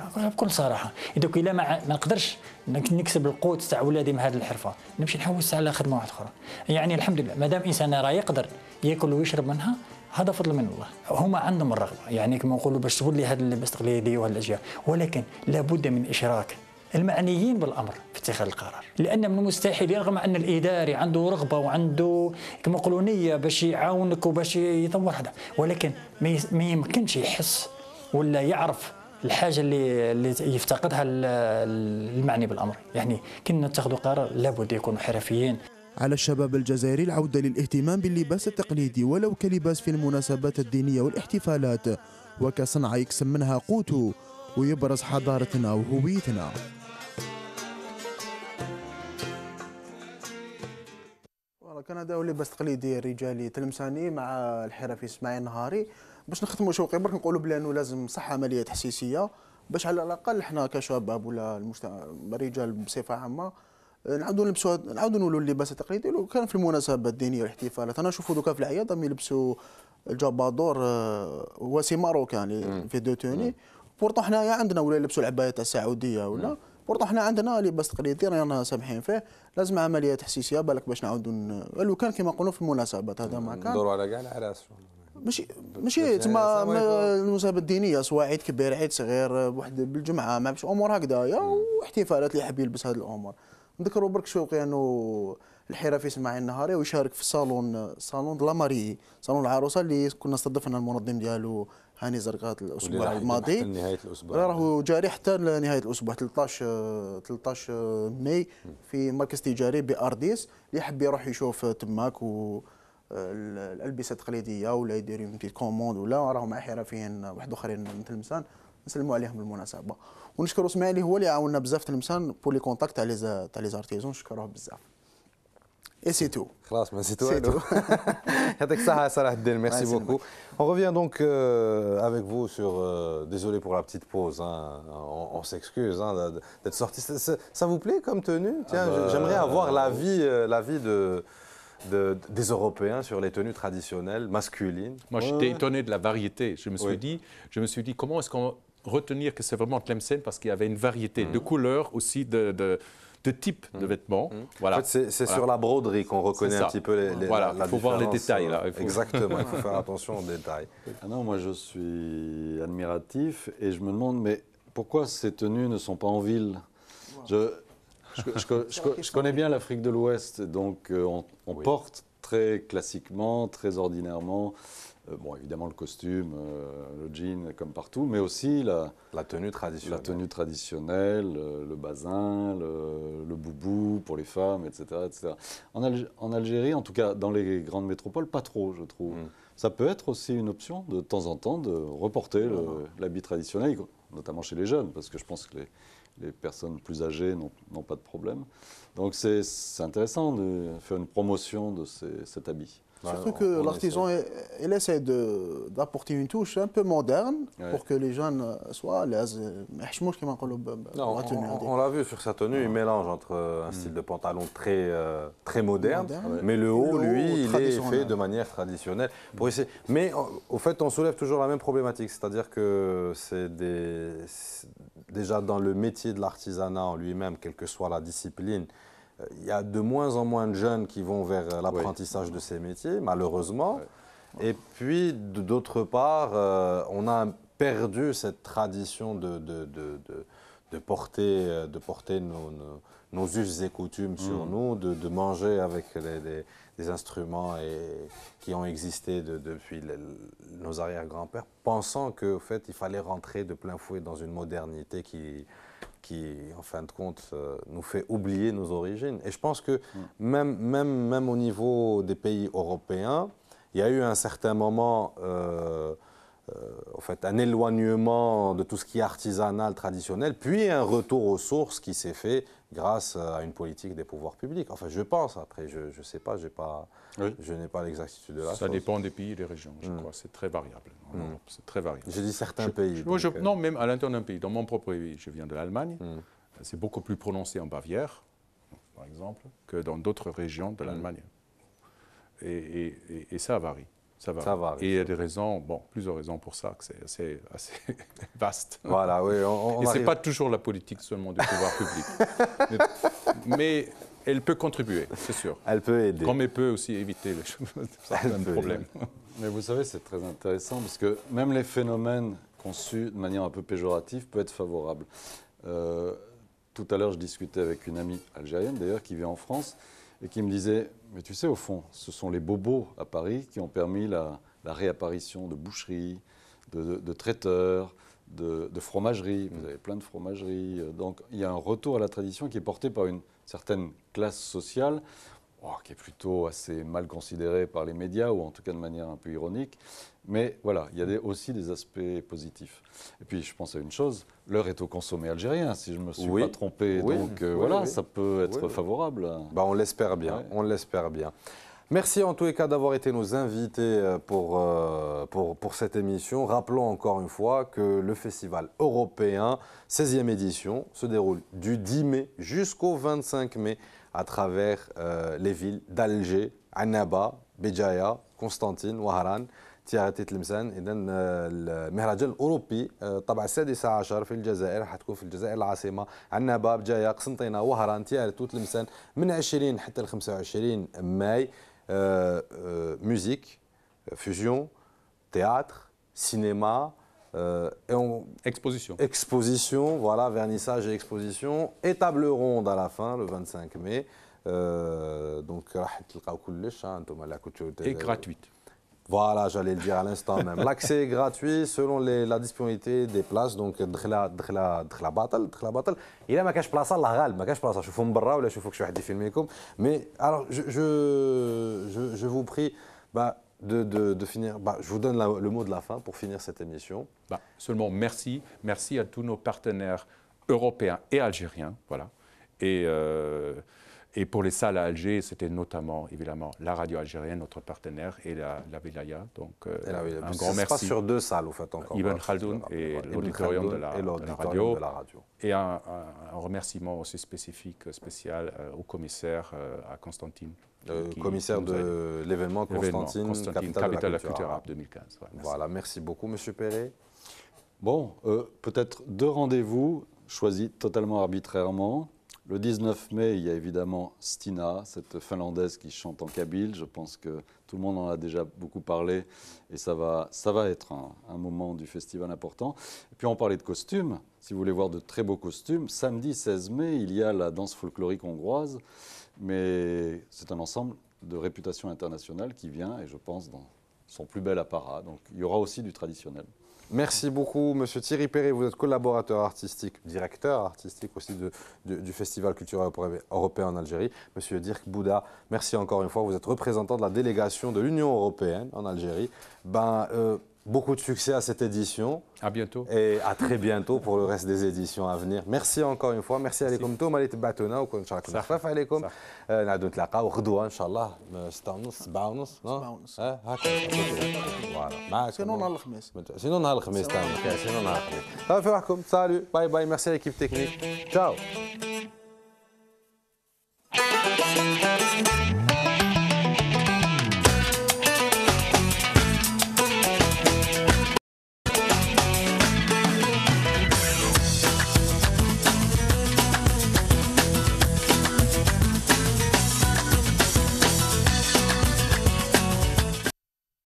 نقولها بكل صراحه، دوك الا ما نقدرش نكسب القوت تاع ولادي من هذه الحرفه نمشي نحوس على خدمه واحده اخرى. يعني الحمد لله مادام انسان راه يقدر ياكل ويشرب منها هذا فضل من الله، هما عندهم الرغبه يعني كما نقولوا باش تولي هذا اللباس التقليدي وهذه الاشياء، ولكن لابد من اشراك المعنيين بالامر في اتخاذ القرار، لان من المستحيل رغم ان الاداري عنده رغبه وعنده كما نقولوا نيه باش يعاونك وباش يطور هذا، ولكن ما يمكنش يحس ولا يعرف الحاجه اللي يفتقدها المعني بالامر. يعني كنا نتخذوا قرار لابد يكونوا حرفيين. على الشباب الجزائري العودة للاهتمام باللباس التقليدي ولو كلباس في المناسبات الدينية والاحتفالات وكصنعة يكسب منها قوته ويبرز حضارتنا وهويتنا. كان هذا هو اللباس التقليدي الرجالي تلمساني مع الحرفي اسماعيل نهاري. باش نختموا شوقي برك نقولوا بلي انه لازم صح عمليه تحسيسيه باش على الاقل احنا كشباب ولا الرجال بصفه عامه نعاودوا نولوا اللباس التقليدي لو كان في المناسبات الدينيه والاحتفالات. انا نشوفوا دوكا في العياد راهم يلبسوا الجبادور هو سي ماروكاني في دو توني، بورطو حنايا عندنا ولا يلبسوا العبايه تاع السعوديه ولا بورطو حنا عندنا لباس تقليدي رانا سامحين فيه. لازم عمليه تحسيسيه بالك باش نعاودوا لو كان كما نقولوا في المناسبات هذا ما كان ندوروا على كاع العراس ماشي تما المناسبات الدينيه سواء عيد كبير عيد صغير واحد بالجمعه ما باش امور هكذايا واحتفالات اللي يحب يلبس هذه الامور. نذكروا برك شوقي انه الحرفي اسماعيل النهاري ويشارك في صالون دلاماري، صالون العروسه اللي كنا استضفنا المنظم ديالو هاني زرقات الاسبوع الماضي. نهايه الاسبوع راهو جاري حتى لنهايه الاسبوع 13 ماي في مركز تجاري بارديس، اللي يحب يروح يشوف تماك الالبسه التقليديه ولا يدير يمكن كوموند ولا راهو مع حرفيين واحد اخرين من تلمسان نسلموا عليهم بالمناسبه. ونشكروا اسماعيل هو اللي عاوننا بزاف في تلمسان بور لي كونتاكت تاع لي زارتيزون، نشكروه بزاف. Et c'est tout. خلاص c'est tout. يعطيك الصحة صلاح الدين, merci beaucoup. On revient donc avec vous sur, désolé pour la petite pause, hein, on s'excuse hein, d'être sorti. Ça vous plaît comme tenue? Tiens, j'aimerais avoir l'avis des Européens sur les tenues traditionnelles masculines. Moi, j'étais étonné de la variété. Je me suis dit comment est-ce qu'on retenir que c'est vraiment Tlemcen, parce qu'il y avait une variété de couleurs aussi, de type de vêtements. Voilà. En fait, c'est sur la broderie qu'on reconnaît un petit peu les voilà, la il faut voir les détails. Là. Exactement, il faut faire attention aux détails. Ah non, moi je suis admiratif et je me demande, mais pourquoi ces tenues ne sont pas en ville? Je connais bien l'Afrique de l'Ouest, donc on porte très classiquement, très ordinairement. Bon, évidemment le costume, le jean comme partout, mais aussi la tenue traditionnelle. La tenue traditionnelle, le bazin, le boubou pour les femmes, etc. etc. En Algérie, en tout cas dans les grandes métropoles, pas trop, je trouve. Ça peut être aussi une option de temps en temps de reporter l'habit traditionnel, notamment chez les jeunes, parce que je pense que les personnes plus âgées n'ont pas de problème. Donc c'est intéressant de faire une promotion de cet habit. Surtout que l'artisan, il essaie d'apporter une touche un peu moderne pour que les jeunes soient à l'aise. On l'a vu sur sa tenue, il mélange entre un style de pantalon très moderne, mais le haut, lui, il est fait de manière traditionnelle. Mais au fait, on soulève toujours la même problématique, c'est-à-dire que c'est déjà dans le métier de l'artisanat en lui-même, quelle que soit la discipline, il y a de moins en moins de jeunes qui vont vers l'apprentissage de ces métiers, malheureusement. Et puis, d'autre part, on a perdu cette tradition de porter nos us et coutumes sur nous, de manger avec des instruments qui ont existé depuis nos arrière-grands-pères, pensant qu'au fait, il fallait rentrer de plein fouet dans une modernité qui, en fin de compte, nous fait oublier nos origines. Et je pense que même au niveau des pays européens, il y a eu un certain moment, en fait, un éloignement de tout ce qui est artisanal, traditionnel, puis un retour aux sources qui s'est fait grâce à une politique des pouvoirs publics. Enfin, je pense, après, je ne sais pas, je n'ai pas l'exactitude de la chose. Ça dépend des pays et des régions, je crois. C'est très variable. C'est très variable. J'ai dit certains pays. Non, même à l'intérieur d'un pays. Dans mon propre pays, je viens de l'Allemagne. C'est beaucoup plus prononcé en Bavière, par exemple, que dans d'autres régions de l'Allemagne. Et ça varie. Ça varie. Et il y a des raisons, plusieurs raisons pour ça, que c'est assez vaste. Voilà, oui. Et ce n'est pas toujours la politique seulement du pouvoir public. Mais elle peut contribuer, c'est sûr. Elle peut aider. Comme elle peut aussi éviter certains problèmes. Mais vous savez, c'est très intéressant, parce que même les phénomènes conçus de manière un peu péjorative peuvent être favorables. Tout à l'heure, je discutais avec une amie algérienne, d'ailleurs, qui vit en France, et qui me disait, mais tu sais, au fond, ce sont les bobos à Paris qui ont permis la réapparition de boucheries, de traiteurs, de fromageries. Vous avez plein de fromageries. Donc, il y a un retour à la tradition qui est porté par une certaine classe sociale, qui est plutôt assez mal considérée par les médias, ou en tout cas de manière un peu ironique. Mais voilà, il y a aussi des aspects positifs. Et puis, je pense à une chose, l'heure est au consommé algérien, si je ne me suis pas trompé. Donc voilà, ça peut être favorable. On l'espère bien, on l'espère bien. Merci en tous les cas d'avoir été nos invités pour cette émission. Rappelons encore une fois que le festival européen, 16e édition, se déroule du 10 mai jusqu'au 25 mai à travers les villes d'Alger, Annaba, Béjaïa, Constantine, Wahran, تياتي تلمسان. اذا المهرجان الاوروبي طبعا 16 في الجزائر، حتكون في الجزائر العاصمه عنابه، بجايه، قسنطينه، وهران، تيارت وتلمسان من 20 حتى ل 25 ماي. Musique, fusion, théâtre, cinéma, exposition, voilà, vernissage et exposition, et table ronde à la fin, le 25 mai. دونك راح تلقاو كلش انتم لا كنتو Et gratuite. Voilà, j'allais le dire à l'instant même. L'accès est gratuit selon la disponibilité des places. Donc, دخله باطل. إلا ما كاش بلاصة الله غالب ما كاش بلاصة. شوفوا من برا ولا شوفوا شي واحد يفيلميكم. Mais alors, je vous prie de finir. Je vous donne le mot de la fin pour finir cette émission. Seulement merci à tous nos partenaires européens et algériens, voilà. Et pour les salles à Alger, c'était notamment, évidemment, la radio algérienne, notre partenaire, et la Wilaya. Donc, un grand merci. Ça se passe sur 2 salles, au fait, encore. Ibn Khaldoun et l'auditorium de la radio. Et un remerciement aussi spécial au commissaire, à Constantine. Commissaire de l'événement Constantine, capitale de la culture arabe 2015. Voilà, merci beaucoup, M. Perret. Bon, peut-être 2 rendez-vous choisis totalement arbitrairement. Le 19 mai, il y a évidemment Stina, cette Finlandaise qui chante en kabyle. Je pense que tout le monde en a déjà beaucoup parlé et ça va être un moment du festival important. Et puis on parlait de costumes. Si vous voulez voir de très beaux costumes, samedi 16 mai, il y a la danse folklorique hongroise. Mais c'est un ensemble de réputation internationale qui vient, et je pense, dans son plus bel apparat. Donc il y aura aussi du traditionnel. Merci beaucoup, Monsieur Thierry Perret. Vous êtes collaborateur artistique, directeur artistique aussi du Festival culturel européen en Algérie. Monsieur Dirk Bouda, merci encore une fois. Vous êtes représentant de la délégation de l'Union européenne en Algérie. Beaucoup de succès à cette édition. À bientôt. Et à très bientôt pour le reste des éditions à venir. Merci encore une fois. Merci عليكم انتم اللي تبعتونا وكون شاء الله كنا خفاف عليكم. نعاودوا نتلاقاو غدوه ان شاء الله 6:30 7:30 هكا. فوالا معاك. سينو نهار الخميس. سينو نهار الخميس. سينو نهار الخميس. صافي روحكم. سالو باي باي. ميرسي à l'équipe technique. Ciao.